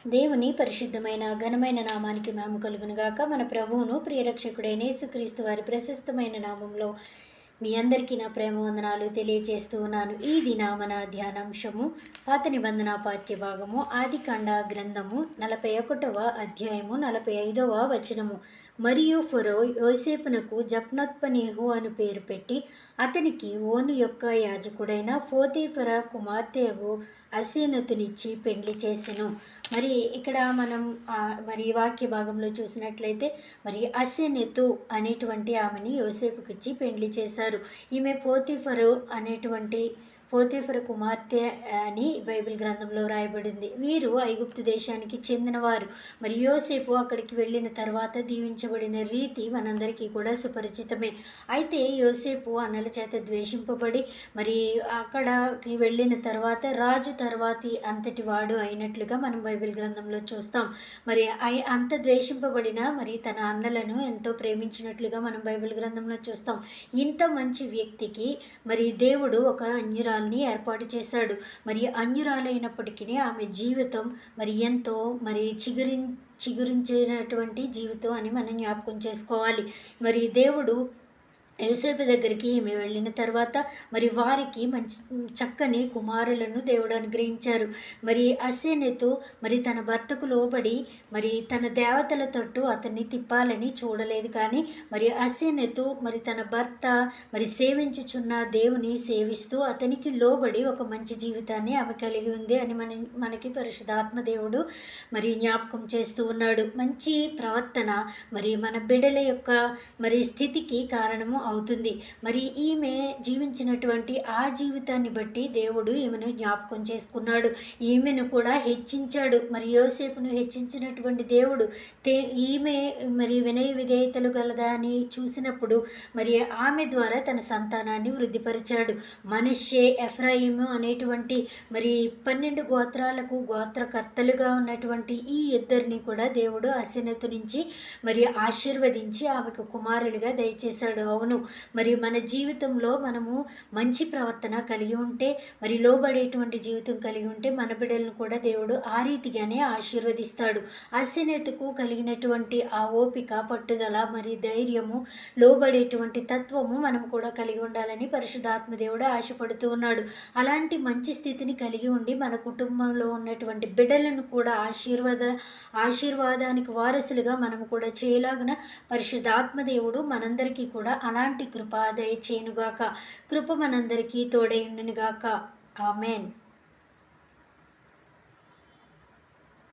దేవుని పరిశుద్ధమైన ఘనమైన నామానికి మహిమ కలుగును గాక. మన ప్రభువును ప్రియరక్షకుడైన యేసుక్రీస్తు వారి ప్రశస్తమైన నామంలో మీ అందరికీ నా ప్రేమ వందనాలు తెలియజేస్తూ ఉన్నాను. ఈ దిన మన ధ్యానాంశము పాత నిబంధన పాఠ్య భాగము ఆదికాండ గ్రంథము 41వ అధ్యాయము 45వ వచనము. మరియు ఫరో యోసేపునకు జప్నత్పనేహు అని పేరు పెట్టి అతనికి ఓను యొక్క యాజకుడైన పోతీఫర కుమార్తెకు అసీనతునిచ్చి పెండ్లి చేసెను. మరి ఇక్కడ మనం మరి ఈ వాక్య భాగంలో చూసినట్లయితే మరి అసీనతు అనేటువంటి ఆమెని యోసేపుకిచ్చి పెండ్లి చేశారు. ఈమె పోతీఫరు కుమార్తె అని బైబిల్ గ్రంథంలో రాయబడింది. వీరు ఐగుప్తు దేశానికి చెందినవారు. మరి యోసేపు అక్కడికి వెళ్ళిన తర్వాత దీవించబడిన రీతి మనందరికీ కూడా సుపరిచితమే. అయితే యోసేపు అన్నల చేత ద్వేషింపబడి మరి అక్కడికి వెళ్ళిన తర్వాత రాజు తర్వాతి అంతటి వాడు అయినట్లుగా మనం బైబిల్ గ్రంథంలో చూస్తాం. మరి అంత ద్వేషింపబడిన మరి తన అన్నలను ఎంతో ప్రేమించినట్లుగా మనం బైబిల్ గ్రంథంలో చూస్తాం. ఇంత మంచి వ్యక్తికి మరి దేవుడు ఒక అన్యురాల్ని ఏర్పాటు చేశాడు. మరి అన్యురాలైనప్పటికీ ఆమె జీవితం మరి ఎంతో మరి చిగురించినటువంటి జీవితం అని మనం జ్ఞాపకం చేసుకోవాలి. మరి దేవుడు యోసేపు దగ్గరికి ఈమె వెళ్ళిన తర్వాత మరి వారికి మంచి చక్కని కుమారులను దేవుడు అనుగ్రహించారు. మరి అసీనతు మరి తన భర్తకు లోబడి మరి తన దేవతల తట్టు అతన్ని తిప్పాలని చూడలేదు. కానీ మరి అసీనతు మరి తన భర్త మరి సేవించుచున్న దేవుని సేవిస్తూ అతనికి లోబడి ఒక మంచి జీవితాన్ని ఆమె కలిగి ఉంది అని మనకి పరిశుద్ధాత్మ దేవుడు మరి జ్ఞాపకం చేస్తూ ఉన్నాడు. మంచి ప్రవర్తన మరి మన బిడ్డల యొక్క మరి స్థితికి కారణము అవుతుంది. మరి ఈమె జీవించినటువంటి ఆ జీవితాన్ని బట్టి దేవుడు ఈమెను జ్ఞాపకం చేసుకున్నాడు. ఈమెను కూడా హెచ్చించాడు. మరి యోసేపును హెచ్చించినటువంటి దేవుడు ఈమె మరి వినయ విధేయతలు గలదా అని చూసినప్పుడు మరి ఆమె ద్వారా తన సంతానాన్ని వృద్ధిపరిచాడు. మనష్షే, ఎఫ్రాయిము అనేటువంటి మరి 12 గోత్రాలకు గోత్రకర్తలుగా ఉన్నటువంటి ఈ ఇద్దరిని కూడా దేవుడు అసీనతు నుంచి మరి ఆశీర్వదించి ఆమెకు కుమారులుగా దయచేశాడు. అవును, మరి మన జీవితంలో మనము మంచి ప్రవర్తన కలిగి ఉంటే మరి లోబడేటువంటి జీవితం కలిగి ఉంటే మన బిడ్డలను కూడా దేవుడు ఆ రీతిగానే ఆశీర్వదిస్తాడు. అసీనతకు కలిగినటువంటి ఆ ఓపిక, పట్టుదల మరి ధైర్యము, లోబడేటువంటి తత్వము మనం కూడా కలిగి ఉండాలని పరిశుద్ధాత్మ దేవుడు ఆశపడుతూ ఉన్నాడు. అలాంటి మంచి స్థితిని కలిగి ఉండి మన కుటుంబంలో ఉన్నటువంటి బిడ్డలను కూడా ఆశీర్వాదానికి వారసులుగా మనం కూడా చేయలాగున పరిశుద్ధాత్మ దేవుడు మనందరికీ కూడా అలాంటి కృప దయచేయునుగాక. కృప మనందరికీ తోడైయుండునుగాక. ఆమేన్.